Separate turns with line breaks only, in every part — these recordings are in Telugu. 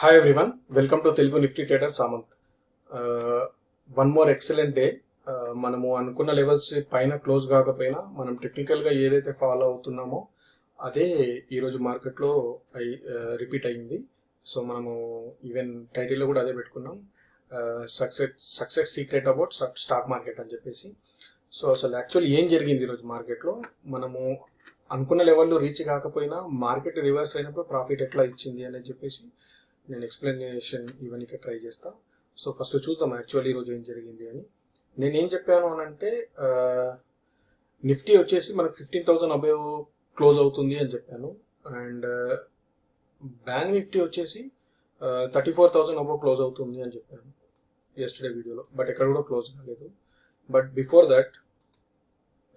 Hi everyone, welcome to Telugu Nifty Trader Samanth. One more excellent day. మనము అనుకున్న లెవెల్స్ పైన క్లోజ్ కాకపోయినా మనం టెక్నికల్గా ఏదైతే ఫాలో అవుతున్నామో అదే ఈరోజు మార్కెట్లో రిపీట్ అయ్యింది. సో మనము ఈవెన్ టైటిల్లో కూడా అదే పెట్టుకున్నాం, success secret about stock market అని చెప్పేసి. సో అసలు యాక్చువల్లీ ఏం జరిగింది ఈరోజు మార్కెట్లో, మనము అనుకున్న లెవెల్లో రీచ్ కాకపోయినా మార్కెట్ రివర్స్ అయినప్పుడు ప్రాఫిట్ ఎట్లా ఇచ్చింది అని చెప్పేసి నేను ఎక్స్ప్లెనేషన్ ఇవన్నీ ట్రై చేస్తా. సో ఫస్ట్ చూద్దాం యాక్చువల్లీ ఈరోజు ఏం జరిగింది అని. నేనేం చెప్పాను అని అంటే, నిఫ్టీ వచ్చేసి మనకు 15,000 అబవ్ క్లోజ్ అవుతుంది అని చెప్పాను, అండ్ బ్యాంక్ నిఫ్టీ వచ్చేసి 34,000 అబవ్ క్లోజ్ అవుతుంది అని చెప్పాను ఎస్టర్డే వీడియోలో. బట్ ఎక్కడ కూడా క్లోజ్ కాలేదు. బట్ బిఫోర్ దట్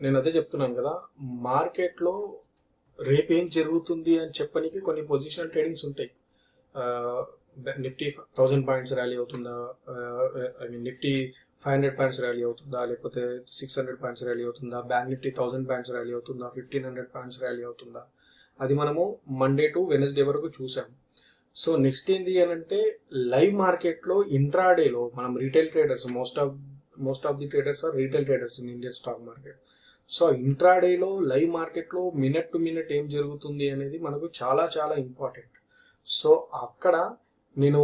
నేను అదే చెప్తున్నాను కదా, మార్కెట్లో రేపేం జరుగుతుంది అని చెప్పడానికి కొన్ని పొజిషనల్ ట్రేడింగ్స్ ఉంటాయి. నిఫ్టీ 1000 పాయింట్స్ ర్యాలీ అవుతుందా, I mean Nifty 500 points rally అవుతుందా, లేకపోతే 600 పాయింట్స్ ర్యాలీ అవుతుందా, బ్యాంక్ నిఫ్టీ 1000 పాయింట్స్ ర్యాలీ అవుతుందా, 1500 పాయింట్స్ ర్యాలీ అవుతుందా, అది మనము మండే టు వెనస్డే వరకు చూసాం. సో నెక్స్ట్ ఏంటి అని అంటే, లైవ్ మార్కెట్లో ఇంట్రాడేలో మనం retail traders, most of the traders are retail traders in Indian stock market. So ఇంట్రాడేలో లైవ్ మార్కెట్లో మినిట్ టు మినిట్ ఏం జరుగుతుంది అనేది మనకు చాలా చాలా ఇంపార్టెంట్. సో అక్కడ నేను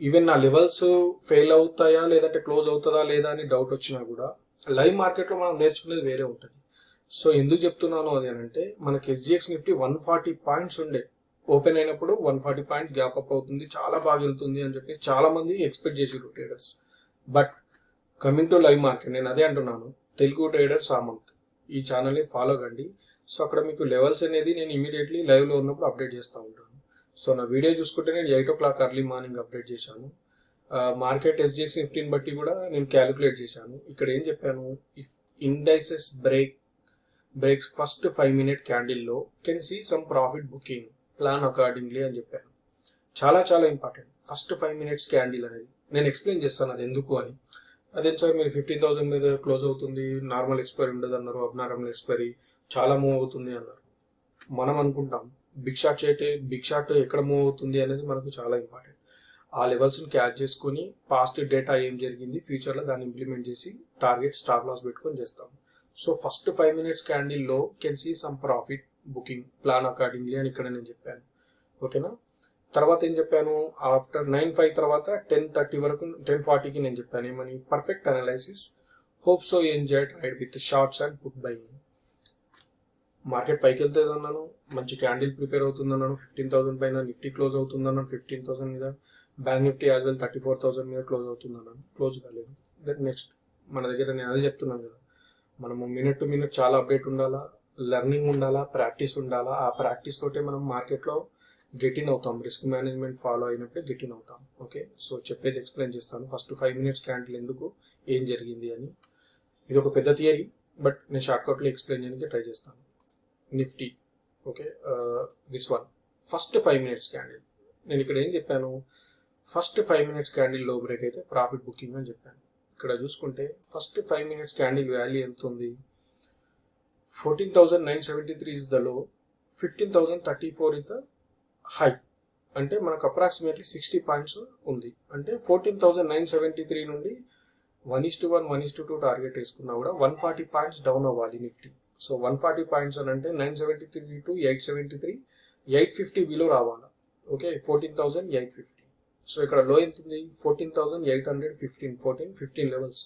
ఈవెన్ నా లెవెల్స్ ఫెయిల్ అవుతాయా లేదంటే క్లోజ్ అవుతుందా లేదా అని డౌట్ వచ్చినా కూడా లైవ్ మార్కెట్లో మనం నేర్చుకునేది వేరే ఉంటుంది. సో ఎందుకు చెప్తున్నాను అది అని అంటే, మనకి ఎస్జిఎక్స్ నిఫ్టీ 140 పాయింట్స్ ఉండే, ఓపెన్ అయినప్పుడు 140 పాయింట్స్ గ్యాప్ అప్ అవుతుంది, చాలా బాగా వెళ్తుంది అని చెప్పి చాలా మంది ఎక్స్పెక్ట్ చేసారు traders. But coming to live market, నేను అదే అంటున్నాను, తెలుగు ట్రేడర్ సామంత్ ఈ ఛానల్ని ఫాలో కండి. సో అక్కడ మీకు లెవెల్స్ అనేది నేను ఇమీడియట్లీ లైవ్లో ఉన్నప్పుడు అప్డేట్ చేస్తూ ఉంటాను. సో నా వీడియో చూసుకుంటే నేను 8 o'clock ఎర్లీ మార్నింగ్ అప్డేట్ చేశాను. మార్కెట్ ఎస్జిఎక్స్ నిఫ్టీని బట్టి కూడా నేను క్యాలిక్యులేట్ చేశాను. ఇక్కడ ఏం చెప్పాను, if indices breaks first 5-minute క్యాండిల్లో can see some profit booking, plan accordingly అని చెప్పాను. చాలా చాలా ఇంపార్టెంట్ ఫస్ట్ 5 minutes క్యాండిల్ అనేది. నేను ఎక్స్ప్లెయిన్ చేస్తాను అది ఎందుకు అని. అదే సార్ మీరు 15,000 మీద క్లోజ్ అవుతుంది, నార్మల్ ఎక్స్పైరీ ఉండదు అన్నారు, అబ్నార్మల్ ఎక్స్పైరీ చాలా మూవ్ అవుతుంది అన్నారు. మనం అనుకుంటాం బిగ్ షాట్ ఎక్కడ మూవ్ అవుతుంది అనేది మనకు చాలా ఇంపార్టెంట్. ఆ లెవెల్స్ని క్యాచ్ చేసుకుని పాస్ట్ డేటా ఏం జరిగింది, ఫ్యూచర్లో దాన్ని ఇంప్లిమెంట్ చేసి టార్గెట్ స్టాప్ లాస్ పెట్టుకొని చేస్తాం. సో ఫస్ట్ 5 minutes క్యాండిల్లో can see some profit booking, plan accordingly అని ఇక్కడ నేను చెప్పాను. ఓకేనా. తర్వాత ఏం చెప్పాను, ఆఫ్టర్ 9:05 తర్వాత 10:30 వరకు 10:40కి నేను చెప్పాను ఏమని, perfect analysis, hope so enjoy ride with shorts and put buying. Market పైకి వెళ్తుంది అన్నాను, మంచి క్యాండిల్ ప్రిపేర్ అవుతుంది అన్నాను, 15,000 పైన నిఫ్టీ క్లోజ్ అవుతుంది అన్నాను, 15,000 మీద బ్యాంక్ నిఫ్టీ యాజ్ వెల్ 34,000 మీద క్లోజ్ అవుతుంది అన్నాను. క్లోజ్ కాలేదు. దట్ నెక్స్ట్ మన దగ్గర నేను అదే చెప్తున్నాను కదా, మనము మినిట్ టు మినిట్ చాలా అప్డేట్ ఉండాలా, లెర్నింగ్ ఉండాలా, ప్రాక్టీస్ ఉండాలా. ఆ ప్రాక్టీస్ తోటే మనం మార్కెట్లో గెట్ ఇన్ అవుతాం, రిస్క్ మేనేజ్మెంట్ ఫాలో అయినప్పుడే గెట్ ఇన్ అవుతాం. ఓకే, సో చెప్పేది ఎక్స్ప్లెయిన్ చేస్తాను. ఫస్ట్ 5 minutes క్యాండిల్ ఎందుకు, ఏం జరిగింది అని. ఇది ఒక పెద్ద థియరీ, బట్ నేను షార్ట్కట్లో ఎక్స్ప్లెయిన్ చేయడానికి ట్రై చేస్తాను. Nifty okay, this one first 5 minutes candle. నేను ఇక్కడ ఏం చెప్పాను, ఫస్ట్ 5 minutes క్యాండిల్ లో బ్రేక్ అయితే ప్రాఫిట్ బుకింగ్ అని చెప్పాను. ఇక్కడ చూసుకుంటే ఫస్ట్ 5 minutes క్యాండిల్ వాల్యూ ఎంత ఉంది, 14,973 is the low, 15,034 is the high. అంటే మనకు అప్రాక్సిమేట్లీ 60 పాయింట్స్ ఉంది. అంటే 14,973 నుండి 1:1 1:2 టార్గెట్ వేసుకున్నా కూడా 140 పాయింట్స్ డౌన్ అవ్వాలి నిఫ్టీ. సో 140 పాయింట్స్ అని అంటే 973 టు 873, 850 బిలో రావాలి. ఓకే, 14,850. సో ఇక్కడ లో ఎంత ఉంది, 14,815, 15 లెవెల్స్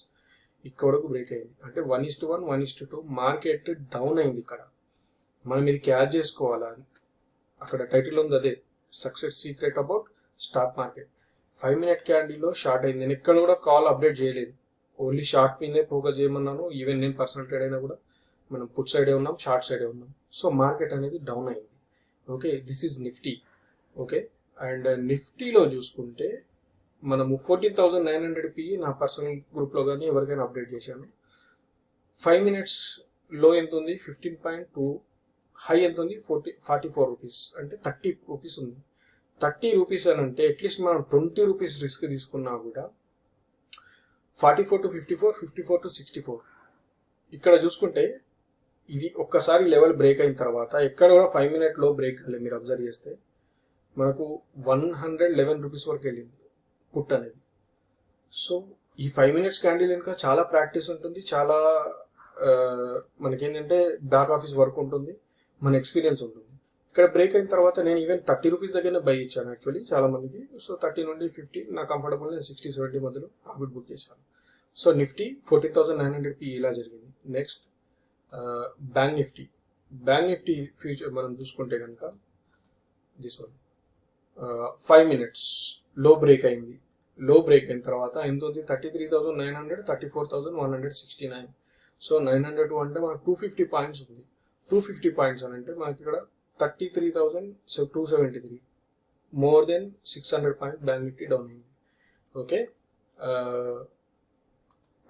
ఇక్కడ వరకు బ్రేక్ అయింది. అంటే 1:1 1:2 మార్కెట్ డౌన్ అయింది. ఇక్కడ మనం ఇది క్యాచ్ చేసుకోవాలా, అక్కడ టైటిల్ ఉంది అదే, success secret about stock market. 5 minute క్యాండిల్లో షార్ట్ అయింది. నేను ఎక్కడ కూడా కాల్ అప్డేట్ చేయలేదు, ఓన్లీ షార్ట్ మీదే ఫోకస్ చేయమన్నాను. ఈవెన్ నేను పర్సనల్ ట్రేడ్ అయినా కూడా మనం పుట్ సైడే ఉన్నాం, షార్ట్ సైడే ఉన్నాం. సో మార్కెట్ అనేది డౌన్ అయింది. Okay, this is Nifty. Okay, and నిఫ్టీలో చూసుకుంటే మనము 14,900 పిఈ నా పర్సనల్ గ్రూప్లో కానీ ఎవరికైనా అప్డేట్ చేశాను. 5 minutes లో ఎంత ఉంది, 15.2, హై ఎంత ఉంది, 44 రూపీస్, అంటే 30 రూపీస్ ఉంది. 30 రూపీస్ అని అంటే అట్లీస్ట్ మనం 20 రూపీస్ రిస్క్ తీసుకున్నా కూడా 44 to 54, 54 to 64. ఇక్కడ చూసుకుంటే ఇది ఒక్కసారి లెవెల్ బ్రేక్ అయిన తర్వాత ఎక్కడ కూడా 5 minute లో బ్రేక్ కాలేదు. మీరు అబ్జర్వ్ చేస్తే మనకు 111 రూపీస్ వరకు వెళ్ళింది పుట్ అనేది. సో ఈ 5 మినిట్స్ క్యాండిల్ వెనుక చాలా ప్రాక్టీస్ ఉంటుంది, చాలా మనకేంటంటే బ్యాక్ ఆఫీస్ వర్క్ ఉంటుంది, మన ఎక్స్పీరియన్స్ ఉంటుంది. ఇక్కడ బ్రేక్ అయిన తర్వాత నేను ఈవెన్ 30 రూపీస్ దగ్గరనే బై ఇచ్చాను యాక్చువల్లీ చాలా మందికి. సో 30 నుండి 50 నా కంఫర్టబుల్, నేను 60-70 మధ్యలో ప్రాఫిట్ బుక్ చేశాను. సో నిఫ్టీ 14,900 పి ఇలా జరిగింది. Next bank Nifty. Bank Nifty future మనం చూసుకుంటే కనుక దిస్ వన్ 5 మినిట్స్ లో బ్రేక్ అయింది. లో బ్రేక్ అయిన తర్వాత ఎంత ఉంది? 33,900, 34,169. సో 902 అంటే మనకు 250 పాయింట్స్ ఉంది. 250 పాయింట్స్ అని అంటే మనకి ఇక్కడ 33,273, more than 600 point bank Nifty down అయింది. ఓకే,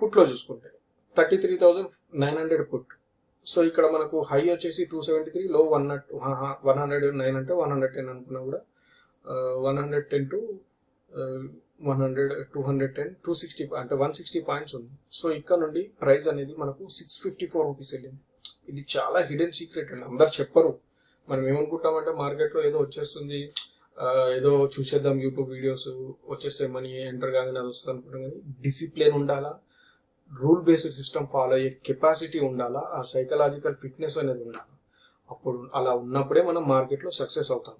పుట్లో చూసుకుంటే 33,900 పుట్. సో ఇక్కడ మనకు హై వచ్చేసి 273, లో 109 అంటే 110 అనుకున్నా కూడా 110 టు 100, 210, 260 అంటే 160 పాయింట్స్ ఉంది. సో ఇక్కడ నుండి ప్రైస్ అనేది మనకు 654 రూపీస్ వెళ్ళింది. ఇది చాలా హిడెన్ సీక్రెట్ అండి, అందరు చెప్పరు. మనం ఏమనుకుంటామంటే మార్కెట్లో ఏదో వచ్చేస్తుంది, ఏదో చూసేద్దాం యూట్యూబ్ వీడియోస్ వచ్చేస్తే మనీ ఎంటర్ కాగానే అది వస్తుంది అనుకుంటాం. కానీ డిసిప్లిన్ ఉండాలా, రూల్ బేస్డ్ సిస్టమ్ ఫాలో అయ్యే కెపాసిటీ ఉండాలా, ఆ సైకలాజికల్ ఫిట్నెస్ అనేది ఉండాలి. అప్పుడు అలా ఉన్నప్పుడే మనం మార్కెట్లో సక్సెస్ అవుతాం.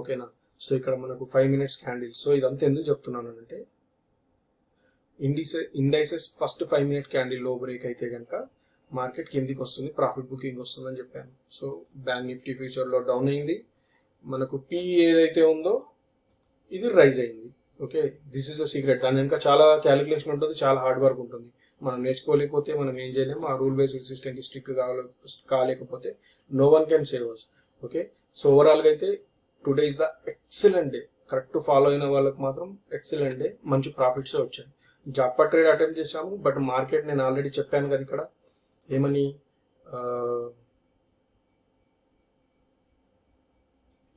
ఓకేనా? సో ఇక్కడ మనకు 5 మినిట్స్ క్యాండిల్. సో ఇదంతా ఎందుకు చెప్తున్నాను అంటే ఇండైసెస్ ఫస్ట్ 5 మినిట్ క్యాండిల్ లో బ్రేక్ అయితే కనుక మార్కెట్ కిందికి వస్తుంది, ప్రాఫిట్ బుకింగ్ వస్తుంది అని చెప్పాను. సో బ్యాంక్ నిఫ్టీ ఫ్యూచర్ లో డౌన్ అయింది, మనకు పి ఏదైతే ఉందో ఇది రైజ్ అయింది. Okay, this is a secret. దాని వెనుక చాలా క్యాలిక్యులేషన్ ఉంటుంది, చాలా హార్డ్ వర్క్ ఉంటుంది. మనం నేర్చుకోలేకపోతే మనం ఏం చేయలేము. ఆ రూల్ బేస్డ్ సిస్టమ్కి స్టిక్ కాలేకపోతే no one can save us. Okay, so ఓవరాల్గా అయితే today is the excellent day. Correct follow అయిన వాళ్ళకి మాత్రం ఎక్సలెంట్ డే, మంచి ప్రాఫిట్స్ వచ్చాయి. జాపా ట్రేడ్ అటెంప్ట్ చేశాము, బట్ మార్కెట్ నేను ఆల్రెడీ చెప్పాను కదా ఇక్కడ ఏమని,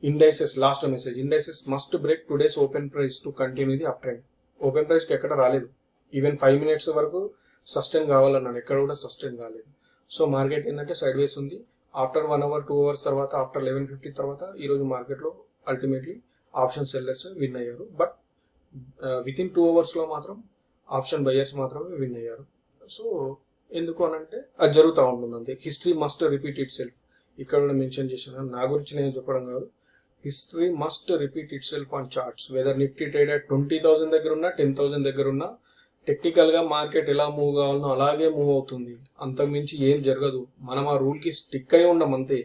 indices last message, indices must break today's open price to continue the up trend. Open ప్రైస్కి ఎక్కడ రాలేదు, ఈవెన్ 5 మినిట్స్ వరకు సస్టైన్ కావాలన్నాను, ఎక్కడ కూడా సస్టైన్ కాలేదు. సో మార్కెట్ ఏంటంటే సైడ్ వేస్ ఉంది. ఆఫ్టర్ 1 అవర్ 2 అవర్స్ తర్వాత, ఆఫ్టర్ 11:50 తర్వాత ఈరోజు మార్కెట్లో అల్టిమేట్లీ ఆప్షన్ సెల్లర్స్ విన్ అయ్యారు. బట్ విత్ ఇన్ 2 అవర్స్లో మాత్రం ఆప్షన్ బయర్స్ మాత్రమే విన్ అయ్యారు. సో ఎందుకు అనంటే అది జరుగుతూ ఉంటుంది అంతే. History must repeat itself. ఇక్కడ కూడా మెన్షన్ చేశాను, నా గురించి నేను చెప్పడం కాదు. History must repeat itself on charts. Whether Nifty trade 20,000 దగ్గర ఉన్నా, 10,000 దగ్గర ఉన్నా, టెక్నికల్ గా మార్కెట్ ఎలా మూవ్ కావాలనో అలాగే మూవ్ అవుతుంది. అంతకుమించి ఏం జరగదు. మనం ఆ రూల్ కి స్టిక్ అయి ఉండం అంతే.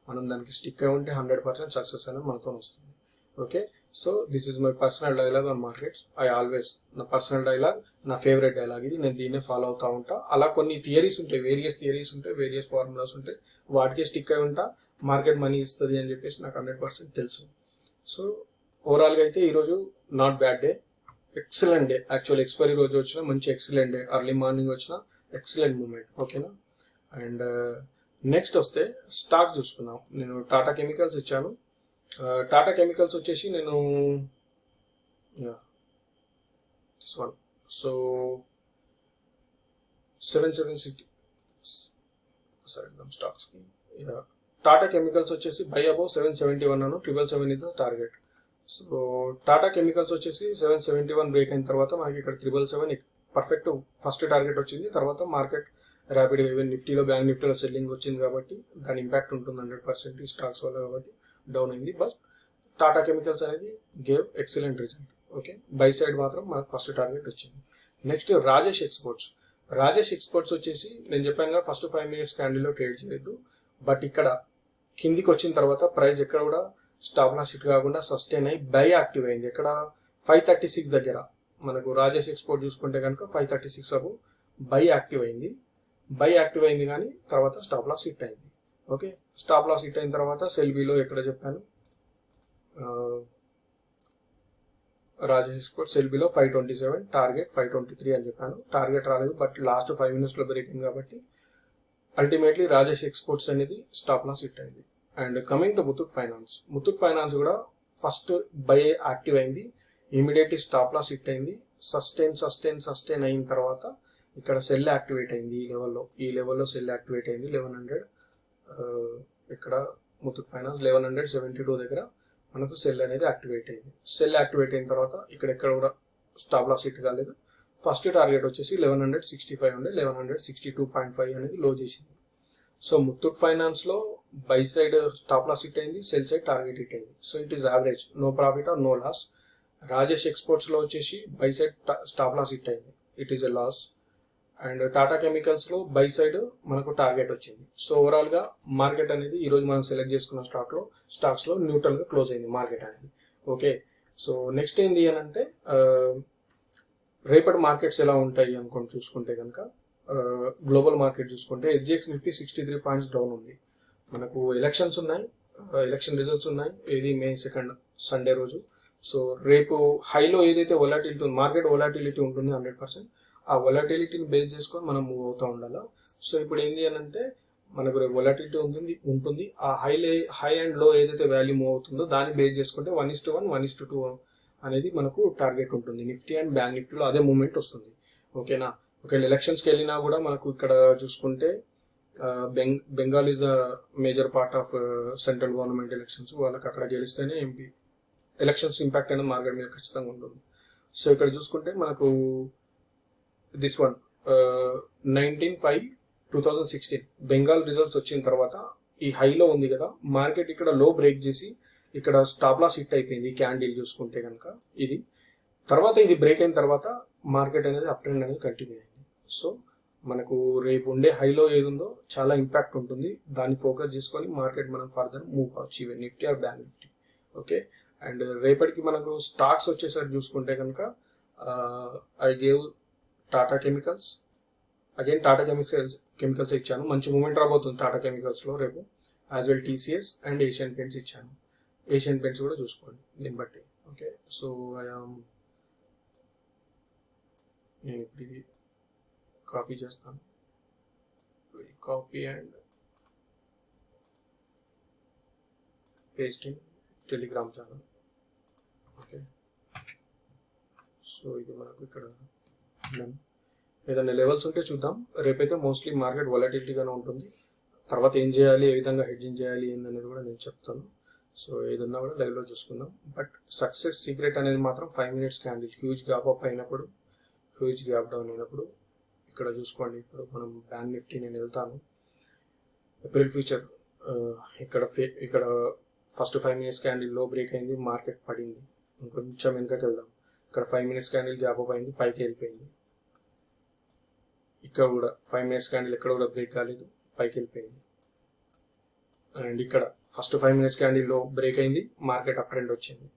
మనం దానికి స్టిక్ అయి ఉంటే 100% సక్సెస్ అనేది మనతో వస్తుంది. Okay, so this is my personal dialogue on markets. I always, నా పర్సనల్ డైలాగ్, నా ఫేవరెట్ డైలాగ్ ఇది. నేను దీన్నే ఫాలో అవుతా ఉంటా. అలా కొన్ని థియరీస్ ఉంటాయి, వేరియస్ థియరీస్ ఉంటాయి, వేరియస్ ఫార్ములాస్ ఉంటాయి, వాటికే స్టిక్ అయి ఉంటా. మార్కెట్ మనీ ఇస్తుంది అని చెప్పేసి నాకు 100% తెలుసు. సో ఓవరాల్గా అయితే ఈరోజు not bad day, excellent day. Actual expiry రోజు వచ్చిన మంచి ఎక్సలెంట్ డే, ఎర్లీ మార్నింగ్ వచ్చిన ఎక్సలెంట్ మూమెంట్. ఓకేనా? అండ్ నెక్స్ట్ వస్తే స్టాక్ చూసుకున్నాం. నేను టాటా కెమికల్స్ ఇచ్చాను. టాటా కెమికల్స్ వచ్చేసి నేను సో 776 స్టాక్స్. టాటా కెమికల్స్ వచ్చేసి by above 771 Anu, 777 is the target. So Tata chemicals వచ్చేసి 771 బ్రేక్ అయిన తర్వాత మనకి ఇక్కడ 777 పర్ఫెక్ట్ ఫస్ట్ టార్గెట్ వచ్చింది. తర్వాత మార్కెట్ ర్యాపిడ్ ఈవెన్ నిఫ్టీలో, బ్యాంక్ నిఫ్టీలో సెల్లింగ్ వచ్చింది కాబట్టి దాని ఇంపాక్ట్ ఉంటుంది 100% ఈ స్టాక్స్ వల్ల, కాబట్టి డౌన్ అయింది. బట్ టాటా కెమికల్స్ అనేది gave excellent result. Okay, by side మాత్రం మనకు ఫస్ట్ టార్గెట్ వచ్చింది. Next Rajesh exports. Rajesh exports వచ్చేసి నేను చెప్పాను కదా ఫస్ట్ 5 మినిట్స్ క్యాండిల్లో ట్రేడ్ చేయొద్దు. బట్ ఇక్కడ కిందికి వచ్చిన తర్వాత ప్రైస్ ఎక్కడ కూడా స్టాప్ లాస్ హిట్ కాకుండా సస్టైన్ అయ్యి బై యాక్టివ్ అయింది. ఇక్కడ 536 దగ్గర మనకు రాజేష్ ఎక్స్పోర్ట్ చూసుకుంటే కనుక 536 అబు బై యాక్టివ్ అయింది. బై యాక్టివ్ అయింది కానీ తర్వాత స్టాప్ లాస్ హిట్ అయింది. ఓకే, స్టాప్ లాస్ హిట్ అయిన తర్వాత సెల్బీలో ఎక్కడ చెప్పాను, రాజేష్ ఎక్స్పోర్ట్ సెల్బీలో 527, టార్గెట్ 523 అని చెప్పాను. టార్గెట్ రాలేదు, బట్ లాస్ట్ 5 మినిట్స్లో బ్రేక్ అయింది కాబట్టి అల్టిమేట్లీ రాజేష్ ఎక్స్పోర్ట్స్ అనేది స్టాప్ లాస్ హిట్ అయింది. And coming to Muthoot finance. Muthoot finance కూడా ఫస్ట్ బై యాక్టివ్ అయింది, ఇమీడియట్లీ స్టాప్ లాస్ హిట్ అయింది. సస్టైన్ అయిన తర్వాత ఇక్కడ సెల్ యాక్టివేట్ అయింది. ఈ లెవెల్లో సెల్ యాక్టివేట్ అయింది 1100. ఇక్కడ ముతూట్ ఫైనాన్స్ 1172 దగ్గర మనకు సెల్ అనేది యాక్టివేట్ అయింది. సెల్ యాక్టివేట్ అయిన తర్వాత ఇక్కడ కూడా స్టాప్ లాస్ హిట్ కాలేదు. ఫస్ట్ టార్గెట్ వచ్చేసి 1165 ఉండే 1162.5 అనేది లో చేసింది. సో ముత్తూట్ ఫైనాన్స్ లో buy side stop loss hit అయింది, సెల్ సైడ్ టార్గెట్ హిట్ అయింది. So it is average, no profit or no loss. Rajesh Exports లో వచ్చేసి buy side stop loss hit అయింది, it is a loss. And Tata Chemicals లో బై సైడ్ మనకు టార్గెట్ వచ్చింది. సో ఓవరాల్ గా మార్కెట్ అనేది ఈ రోజు మనం సెలెక్ట్ చేసుకున్న స్టాక్స్ లో న్యూట్రల్ గా క్లోజ్ అయింది మార్కెట్ అనేది. ఓకే, సో నెక్స్ట్ ఏంది అని అంటే రేపటి మార్కెట్స్ ఎలా ఉంటాయి అనుకోని చూసుకుంటే కనుక గ్లోబల్ మార్కెట్ చూసుకుంటే SGX నిఫ్టీ 63 పాయింట్స్ డౌన్ ఉంది. మనకు ఎలక్షన్స్ ఉన్నాయి, ఎలక్షన్ రిజల్ట్స్ ఉన్నాయి. ఇది May 2 సండే రోజు. సో రేపు హైలో ఏదైతే వొలాటిలిటీ ఉంది, మార్కెట్ వొలాటిలిటీ ఉంటుంది 100%. ఆ వొలాటిలిటీని బేస్ చేసుకొని మనం మూవ్ అవుతూ ఉండాలి. సో ఇప్పుడు ఏంటి అని అంటే మనకు రేపు వొలాటిలిటీ ఉంటుంది. ఆ హై అండ్ లో ఏదైతే వాల్యూ మూవ్ అవుతుందో దాన్ని బేస్ చేసుకుంటే 1:1, 1:2 అనేది మనకు టార్గెట్ ఉంటుంది. నిఫ్టీ అండ్ బ్యాంక్ నిఫ్టీలో అదే మూవ్మెంట్ వస్తుంది. ఓకేనా, ఒకవేళ ఎలక్షన్స్కి వెళ్ళినా కూడా మనకు ఇక్కడ చూసుకుంటే Bengal is the major part of central government elections. వాళ్ళకి అక్కడ గెలిస్తేనే ఎంపీ ఎలక్షన్స్ ఇంపాక్ట్ అనేది మార్కెట్ మీద ఖచ్చితంగా ఉంటుంది. సో ఇక్కడ చూసుకుంటే మనకు దిస్ వన్ 19/5/2016 బెంగాల్ రిజల్ట్స్ వచ్చిన తర్వాత ఈ హైలో ఉంది కదా, మార్కెట్ ఇక్కడ లో బ్రేక్ చేసి ఇక్కడ స్టాప్ లాస్ హిట్ అయిపోయింది. క్యాండిల్ చూసుకుంటే కనుక ఇది తర్వాత ఇది బ్రేక్ అయిన తర్వాత మార్కెట్ అనేది అప్ ట్రెండ్ అనేది కంటిన్యూ అయింది. సో మనకు రేపు ఉండే హైలో ఏది ఉందో చాలా ఇంపాక్ట్ ఉంటుంది. దాన్ని ఫోకస్ చేసుకొని మార్కెట్ మనం ఫర్దర్ మూవ్ కావచ్చు, even Nifty or bank Nifty. Okay, and రేపటికి మనకు స్టాక్స్ వచ్చేసరికి చూసుకుంటే కనుక I gave Tata chemicals, again Tata chemicals ఇచ్చాను. మంచి మూమెంట్ రాబోతుంది టాటా కెమికల్స్లో రేపు. As well TCS and Asian paints ఇచ్చాను. ఏషియన్ పెయింట్స్ కూడా చూసుకోండి దీన్ని బట్టి. ఓకే, సో నేను ఇప్పుడు ఇది కాపీ చేస్తాను, copy and paste in Telegram channel. Okay, so ఇది మనకు ఇక్కడ ఏదైనా లెవెల్స్ ఉంటే చూద్దాం. రేపైతే మోస్ట్లీ మార్కెట్ వొలాటిలిటీగానే ఉంటుంది. తర్వాత ఏం చేయాలి, ఏ విధంగా హెడ్జింగ్ చేయాలి ఏందనేది కూడా నేను చెప్తాను. సో ఏదన్నా కూడా లైవ్లో చూసుకుందాం. బట్ సక్సెస్ సీక్రెట్ అనేది మాత్రం 5 minutes candle huge gap up అయినప్పుడు, హ్యూజ్ గ్యాప్ డౌన్ అయినప్పుడు ఇక్కడ చూసుకోండి. ఇప్పుడు మనం బ్యాంక్ నిఫ్టీ నేను వెళ్తాను. ఏప్రిల్ ఫ్యూచర్ ఇక్కడ ఫస్ట్ 5 minutes క్యాండిల్ లో బ్రేక్ అయింది, మార్కెట్ పడింది. ఇంకొంచెం వెనకకి వెళ్దాం. ఇక్కడ 5 minutes క్యాండిల్ గ్యాప్ అప్ అయింది, పైకి వెళ్ళిపోయింది. ఇక్కడ కూడా 5 minutes క్యాండిల్ ఎక్కడ కూడా బ్రేక్ కాలేదు, పైకి వెళ్ళిపోయింది. అండ్ ఇక్కడ ఫస్ట్ 5 minutes క్యాండిల్ లో బ్రేక్ అయింది, మార్కెట్ అప్ ట్రెండ్ వచ్చింది.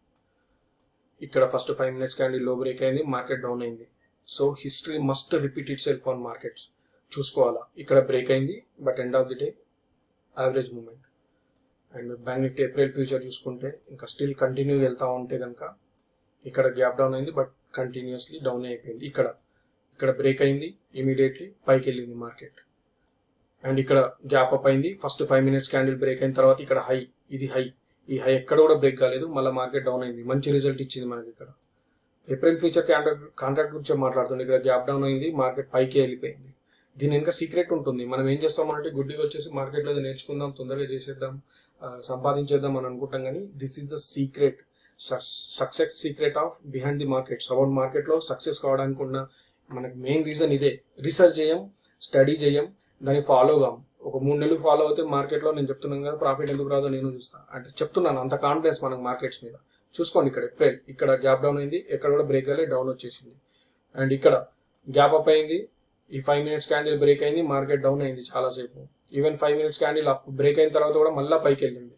ఇక్కడ ఫస్ట్ 5 minutes క్యాండిల్ లో బ్రేక్ అయింది, మార్కెట్ డౌన్ అయింది. So history must repeat itself on markets. చూసుకోవాలా, ఇక్కడ బ్రేక్ అయింది but end of the day average movement. And bank Nifty April future చూసుకుంటే ఇంకా స్టిల్ కంటిన్యూ వెళ్తా ఉంటే కనుక ఇక్కడ గ్యాప్ డౌన్ అయింది బట్ కంటిన్యూస్లీ డౌన్ అయిపోయింది. ఇక్కడ బ్రేక్ అయింది, ఇమీడియట్లీ పైకి వెళ్ళింది మార్కెట్. అండ్ ఇక్కడ గ్యాప్ అప్ అయింది, ఫస్ట్ 5 minutes క్యాండిల్ బ్రేక్ అయిన తర్వాత ఇక్కడ హై, ఇది హై, ఈ హై ఎక్కడ కూడా బ్రేక్ కాలేదు, మళ్ళీ మార్కెట్ డౌన్ అయింది. మంచి రిజల్ట్ ఇచ్చింది మనకి. ఇక్కడ ఏప్రిల్ ఫ్యూచర్ కాంట్రాక్ట్ గురించి మాట్లాడుతుంది. ఇక్కడ గ్యాప్ డౌన్ అయింది, మార్కెట్ పైకి వెళ్ళిపోయింది. దీని ఇంకా సీక్రెట్ ఉంటుంది. మనం ఏం చేస్తామంటే గుడ్డిగా వచ్చేసి మార్కెట్లో నేర్చుకుందాం, తొందరగా చేసేద్దాం, సంపాదించేద్దాం అని అనుకుంటాం. కానీ this is the secret, success secret of behind the markets. About మార్కెట్లో సక్సెస్ కావడానికి ఉన్న మనకి మెయిన్ రీజన్ ఇదే. రీసెర్చ్ చేయం, స్టడీ చేయం, దాన్ని ఫాలో కాం. ఒక 3 నెలలు ఫాలో అవుతే మార్కెట్లో నేను చెప్తున్నాను కదా ప్రాఫిట్ ఎందుకు రాదో నేను చూస్తాను అంటే చెప్తున్నాను. అంత కాన్ఫిడెన్స్ మనకు మార్కెట్స్ మీద. చూసుకోండి, ఇక్కడ గ్యాప్ డౌన్ అయింది, ఎక్కడ కూడా బ్రేక్ అయ్యి డౌన్ వచ్చేసింది. అండ్ ఇక్కడ గ్యాప్ అప్ అయింది, ఈ 5 minutes క్యాండిల్ బ్రేక్ అయింది, మార్కెట్ డౌన్ అయింది చాలాసేపు. Even 5 minutes candle up break అయిన తర్వాత కూడా మళ్ళీ పైకి వెళ్ళింది.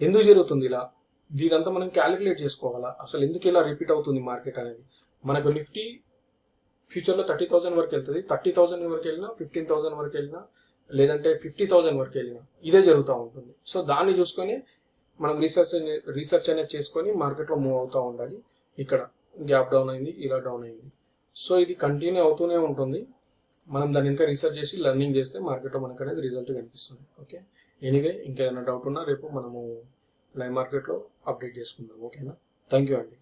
ఎందుకు జరుగుతుంది ఇలా? దీనంతా మనం క్యాలిక్యులేట్ చేసుకోవాలా, అసలు ఎందుకు ఇలా రిపీట్ అవుతుంది మార్కెట్ అనేది. మనకు నిఫ్టీ ఫ్యూచర్లో 30,000 వరకు వెళ్తుంది. 30,000 వరకు వెళ్ళినా, 15,000 వరకు వెళ్ళినా, లేదంటే 50,000 వరకు వెళ్ళినా ఇదే జరుగుతూ ఉంటుంది. సో దాన్ని చూసుకొని మనం రీసెర్చ్ అనేది చేసుకొని మార్కెట్లో మూవ్ అవుతూ ఉండాలి. ఇక్కడ గ్యాప్ డౌన్ అయింది, ఇలా డౌన్ అయింది. సో ఇది కంటిన్యూ అవుతూనే ఉంటుంది. మనం దాన్ని ఇంకా రీసెర్చ్ చేసి లెర్నింగ్ చేస్తే మార్కెట్లో మనకు అనేది రిజల్ట్ కనిపిస్తుంది. ఓకే, ఎనీవే ఇంకేదైనా డౌట్ ఉన్నా రేపు మనము లైవ్ మార్కెట్లో అప్డేట్ చేసుకుందాం. ఓకేనా, థ్యాంక్ యూ అండి.